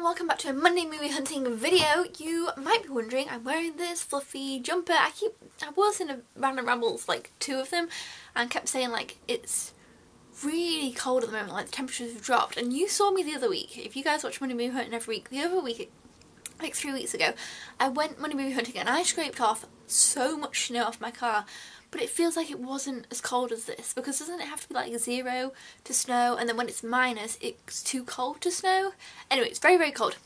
and welcome back to a Monday movie hunting video. You might be wondering, I'm wearing this fluffy jumper. I was in a random rambles, like 2 of them, and kept saying like it's really cold at the moment, like the temperatures have dropped. And you saw me the other week. If you guys watch Monday movie hunting every week, the other week, like 3 weeks ago, I went Monday movie hunting and I scraped off so much snow off my car. But it feels like it wasn't as cold as this, because doesn't it have to be like 0 to snow, and then when it's minus it's too cold to snow? Anyway, it's very, very cold.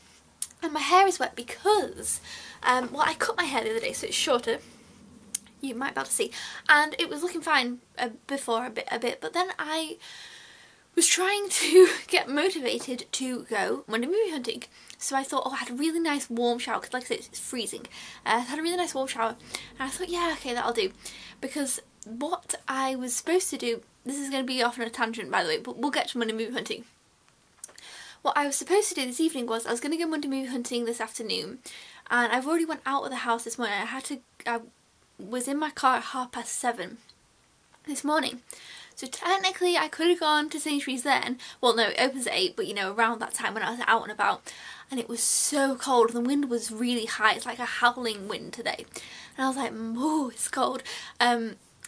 And my hair is wet because, well, I cut my hair the other day so it's shorter. You might be able to see. And it was looking fine before a bit, but then I was trying to get motivated to go Monday movie hunting. So I thought, oh, I had a really nice warm shower, because like I said, it's freezing. I had a really nice warm shower, and I thought, yeah, okay, that'll do. Because what I was supposed to do, this is going to be off on a tangent by the way, but we'll get to Monday movie hunting. What I was supposed to do this evening was, I was going to go Monday movie hunting this afternoon, and I've already went out of the house this morning. I was in my car at 7:30 this morning. So technically I could have gone to Sainsbury's then. Well, no, it opens at 8, but you know, around that time when I was out and about. And it was so cold, the wind was really high. It's like a howling wind today. And I was like, oh, it's cold.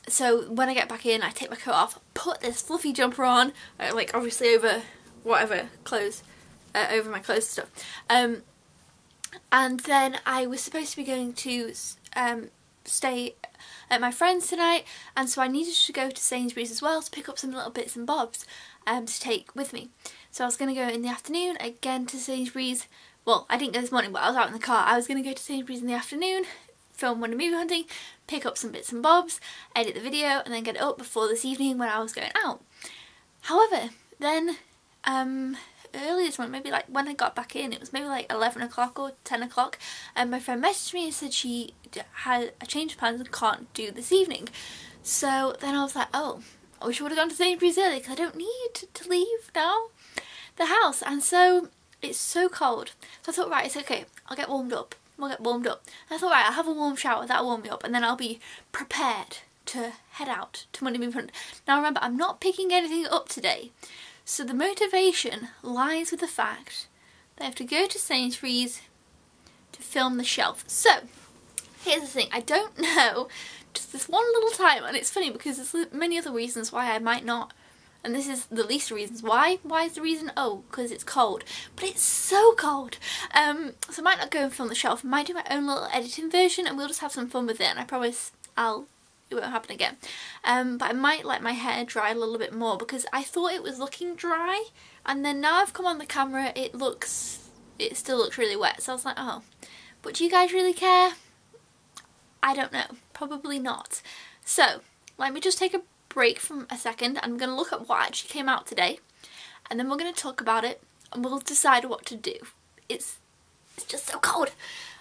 So when I get back in, I take my coat off, put this fluffy jumper on, like obviously over whatever clothes, over my clothes and stuff. And then I was supposed to be going to stay at my friend's tonight, and so I needed to go to Sainsbury's as well to pick up some little bits and bobs to take with me. So I was going to go in the afternoon again to Sainsbury's. Well, I didn't go this morning, but I was out in the car. I was going to go to Sainsbury's in the afternoon, film Monday movie hunting, pick up some bits and bobs, edit the video, and then get it up before this evening when I was going out. However, then early this morning, maybe like when I got back in, it was maybe like 11 o'clock or 10 o'clock, and my friend messaged me and said she had a change of plans and can't do this evening. So then I was like, oh, I wish I would have gone to Sainsbury's early, because I don't need to leave now the house. And so it's so cold, so I thought, right, it's okay, I'll get warmed up. We'll get warmed up. And I thought, right, I'll have a warm shower, that'll warm me up, and then I'll be prepared to head out to Monday movie hunt. Now remember, I'm not picking anything up today, so the motivation lies with the fact that I have to go to Sainsbury's to film the shelf. So here's the thing, I don't know, just this one little time, and it's funny because there's many other reasons why I might not, and this is the least reasons. Why is the reason? Oh, because it's cold. But it's so cold. So I might not go and film the shelf. I might do my own little editing version, and we'll just have some fun with it, and I promise it won't happen again. But I might let my hair dry a little bit more, because I thought it was looking dry, and then now I've come on the camera, it still looks really wet. So I was like, oh, but do you guys really care? I don't know, probably not. So let me just take a break from a second. I'm going to look at what actually came out today, and then we're going to talk about it, and we'll decide what to do. It's just so cold.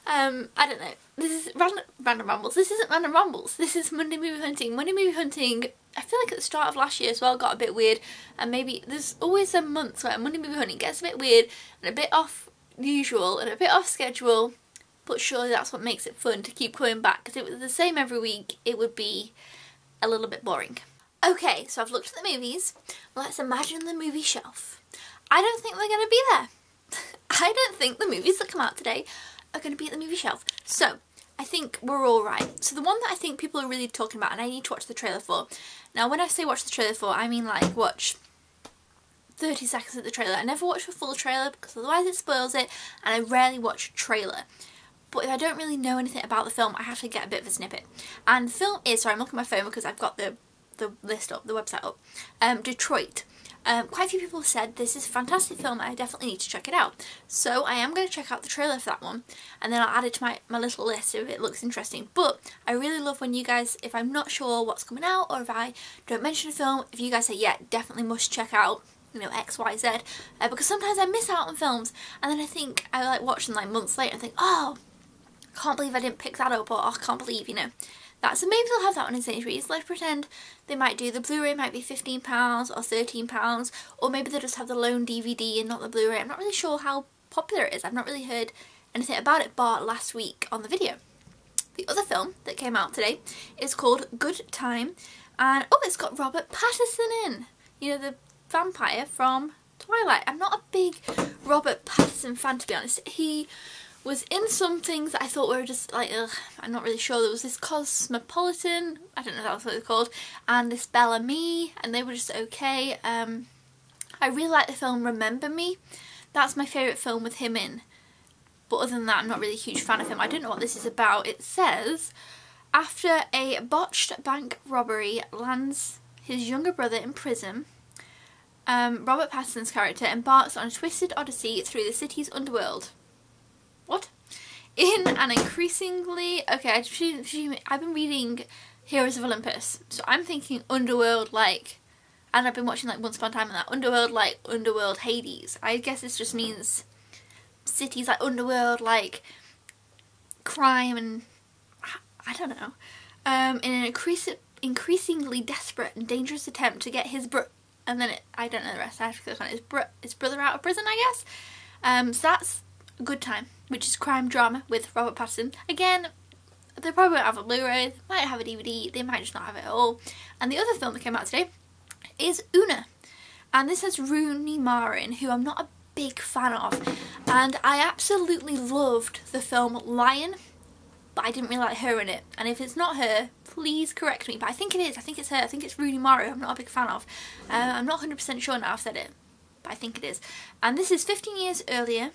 I don't know. This is random rambles. This isn't random rambles. This is Monday movie hunting. Monday movie hunting, I feel like at the start of last year as well got a bit weird, and maybe there's always some months where Monday movie hunting gets a bit weird and a bit off usual and a bit off schedule, but surely that's what makes it fun to keep coming back, because if it was the same every week it would be a little bit boring. Okay, so I've looked at the movies. Let's imagine the movie shelf. I don't think they're going to be there. I don't think the movies that come out today are going to be at the movie shelf. So I think we're all right. So the one that I think people are really talking about, and I need to watch the trailer for. Now when I say watch the trailer for, I mean like watch 30 seconds of the trailer. I never watch a full trailer because otherwise it spoils it, and I rarely watch a trailer. But if I don't really know anything about the film, I have to get a bit of a snippet. And the film is, sorry, I'm looking at my phone because I've got the list up, the website up. Detroit. Quite a few people have said this is a fantastic film, I definitely need to check it out. So I am going to check out the trailer for that one, and then I'll add it to my little list if it looks interesting. But I really love when you guys, if I'm not sure what's coming out, or if I don't mention a film, if you guys say, yeah, definitely must check out, you know, X, Y, Z, because sometimes I miss out on films, and then I think, I like watch them like months later and think, oh, I can't believe I didn't pick that up, or oh, I can't believe, you know. So maybe they'll have that one in Sainsbury's. Let's pretend they might do. The Blu-ray might be £15 or £13, or maybe they'll just have the lone DVD and not the Blu-ray. I'm not really sure how popular it is. I've not really heard anything about it bar last week on the video. The other film that came out today is called Good Time, and oh, it's got Robert Pattinson in. You know, the vampire from Twilight. I'm not a big Robert Pattinson fan, to be honest. He was in some things that I thought were just like, ugh, I'm not really sure. There was this Cosmopolitan, I don't know if that's what it's called, and this Bellamy, and they were just okay. I really like the film Remember Me. That's my favourite film with him in. But other than that, I'm not really a huge fan of him. I don't know what this is about. It says, after a botched bank robbery lands his younger brother in prison, Robert Pattinson's character embarks on a twisted odyssey through the city's underworld. What? In an increasingly... Okay, I've been reading Heroes of Olympus, so I'm thinking underworld like... And I've been watching like Once Upon a Time in that. Underworld like Underworld Hades. I guess this just means cities like underworld, like crime and... I don't know. In an increasingly desperate and dangerous attempt to get his and then I don't know the rest. I have to click on it. His brother out of prison, I guess. So that's A Good Time, which is crime drama with Robert Pattinson. Again, they probably won't have a Blu-ray, they might have a DVD, they might just not have it at all. And the other film that came out today is Una. And this has Rooney Mara, who I'm not a big fan of. And I absolutely loved the film Lion, but I didn't really like her in it. And if it's not her, please correct me. But I think it is. I think it's her. I think it's Rooney Mara, who I'm not a big fan of. I'm not 100% sure now I've said it, but I think it is. And this is 15 years earlier.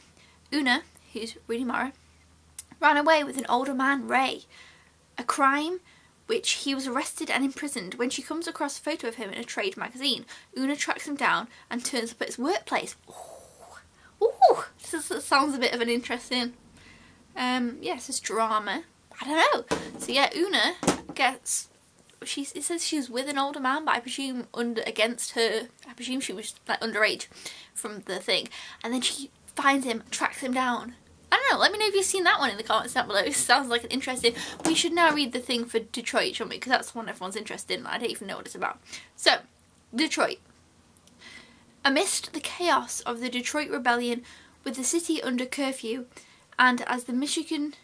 Una, who's Rooney Mara, ran away with an older man, Ray. A crime which he was arrested and imprisoned. When she comes across a photo of him in a trade magazine, Una tracks him down and turns up at his workplace. Ooh, this sounds a bit of an interesting... yes, it's drama. I don't know. So yeah, Una gets... It says she was with an older man, but I presume against her... I presume she was like underage from the thing. And then she finds him, tracks him down. I don't know, let me know if you've seen that one in the comments down below. It sounds like an interesting... We should now read the thing for Detroit, shouldn't we? Because that's the one everyone's interested in. I don't even know what it's about. So, Detroit. Amidst the chaos of the Detroit Rebellion, with the city under curfew, and as the Michigan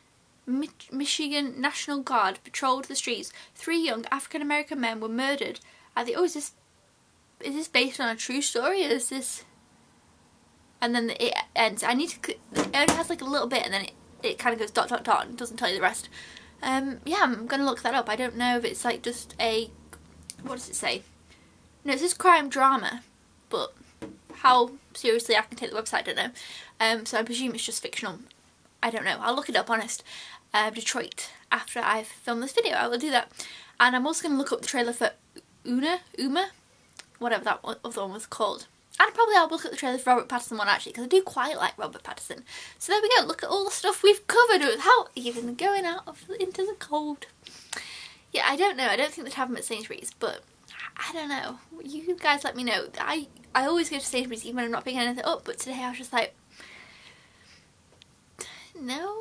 National Guard patrolled the streets, 3 young African-American men were murdered at the... Oh, is this based on a true story, or is this... And then it ends. I need to click... It only has like a little bit, and then it kind of goes ... and doesn't tell you the rest. Yeah, I'm going to look that up. I don't know if it's like just a... What does it say? No, it says crime drama, but how seriously I can take the website, I don't know. So I presume it's just fictional. I don't know. I'll look it up, honest. Detroit. After I've filmed this video, I will do that. And I'm also going to look up the trailer for Uma, whatever that other one was called. And probably I'll look at the trailer for Robert Pattinson one, actually, because I do quite like Robert Pattinson. So there we go. Look at all the stuff we've covered without even going out into the cold. Yeah, I don't know. I don't think they'd have them at Sainsbury's, but I don't know. You guys let me know. I always go to Sainsbury's even when I'm not picking anything up, but today I was just like... No.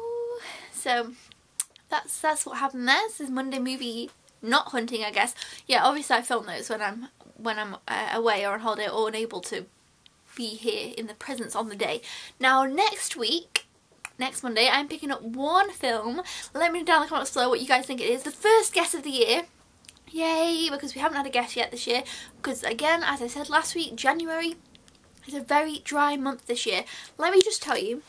So that's what happened there. This is Monday movie not hunting, I guess. Yeah, obviously I film those when I'm away or on holiday or unable to be here in the presence on the day. Now next Monday, I'm picking up one film. Let me know down in the comments below what you guys think it is. The first guest of the year. Yay, because we haven't had a guest yet this year. Because again, as I said last week, January is a very dry month this year. Let me just tell you,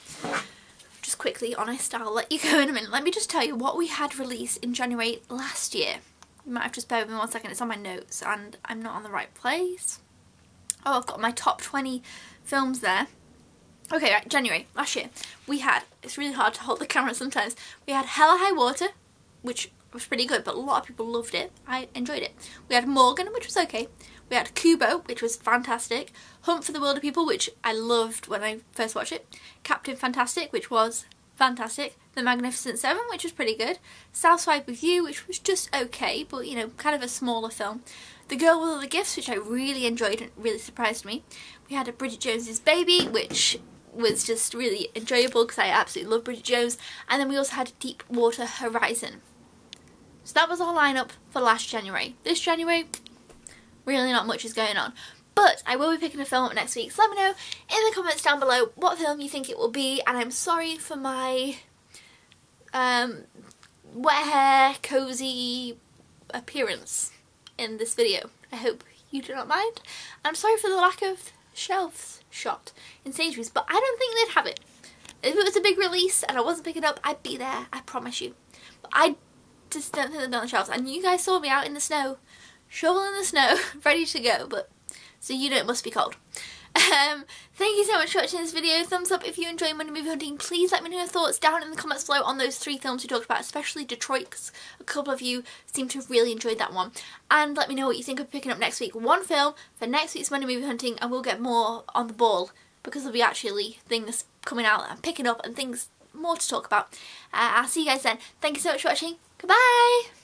just quickly, honest, I'll let you go in a minute. Let me just tell you what we had released in January last year. You might have to just bear with me 1 second, it's on my notes and I'm not on the right place. Oh, I've got my top 20 films there. Okay, right, January, last year, we had, it's really hard to hold the camera sometimes, we had Hell or High Water, which was pretty good, but a lot of people loved it. I enjoyed it. We had Morgan, which was okay. We had Kubo, which was fantastic. Hunt for the Wilder People, which I loved when I first watched it. Captain Fantastic, which was fantastic. The Magnificent Seven, which was pretty good. Southside with You, which was just okay, but you know, kind of a smaller film. The Girl with All the Gifts, which I really enjoyed and really surprised me. We had a Bridget Jones's Baby, which was just really enjoyable because I absolutely love Bridget Jones. And then we also had Deepwater Horizon. So that was our lineup for last January. This January, really not much is going on. But I will be picking a film up next week. So let me know in the comments down below what film you think it will be. And I'm sorry for my wet hair, cozy appearance in this video. I hope you do not mind. I'm sorry for the lack of shelves shot in Sainsbury's, but I don't think they'd have it. If it was a big release and I wasn't picking up, I'd be there, I promise you. But I just don't think they'd be on the shelves. And you guys saw me out in the snow, shoveling the snow, ready to go, but so you know it must be cold. Thank you so much for watching this video. Thumbs up if you enjoy Monday Movie Hunting. Please let me know your thoughts down in the comments below on those 3 films we talked about, especially Detroit, because a couple of you seem to have really enjoyed that one. And let me know what you think of picking up next week. 1 film for next week's Monday Movie Hunting, and we'll get more on the ball, because there'll be actually things coming out and picking up and things more to talk about. I'll see you guys then. Thank you so much for watching. Goodbye!